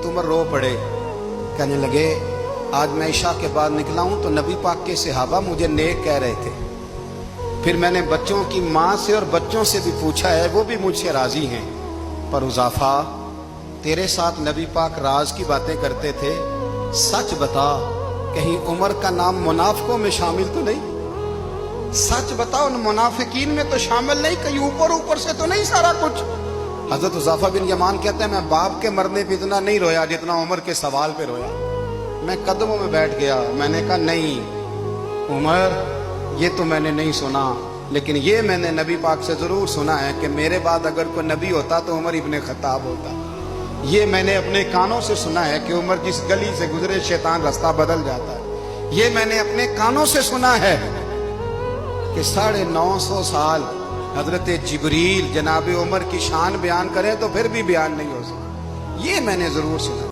उमर रो पड़े, कहने लगे आज मैं ईशा के बाद निकला हूं तो नबी पाक के सहाबा मुझे नेक कह रहे थे। फिर मैंने बच्चों की माँ से और बच्चों से भी पूछा है, वो भी मुझसे राजी हैं। पर उजाफा, तेरे साथ नबी पाक राज की बातें करते थे, सच बता कहीं उमर का नाम मुनाफिकों में शामिल तो नहीं? सच बता, उन मुनाफिकीन में तो शामिल नहीं, कहीं ऊपर ऊपर से तो नहीं सारा कुछ? हजरत उजाफा बिन यमान कहते हैं, मैं बाप के मरने पे इतना नहीं रोया जितना उमर के सवाल पे रोया। मैं कदमों में बैठ गया, मैंने कहा नहीं उमर, ये तो मैंने नहीं सुना, लेकिन ये मैंने नबी पाक से जरूर सुना है कि मेरे बाद अगर कोई नबी होता तो उमर इब्ने खत्ताब होता। ये मैंने अपने कानों से सुना है कि उमर जिस गली से गुजरे शैतान रास्ता बदल जाता है। ये मैंने अपने कानों से सुना है कि 950 साल हजरत जिब्रील जनाब उमर की शान बयान करें तो फिर भी बयान नहीं हो सकता। ये मैंने जरूर सुना।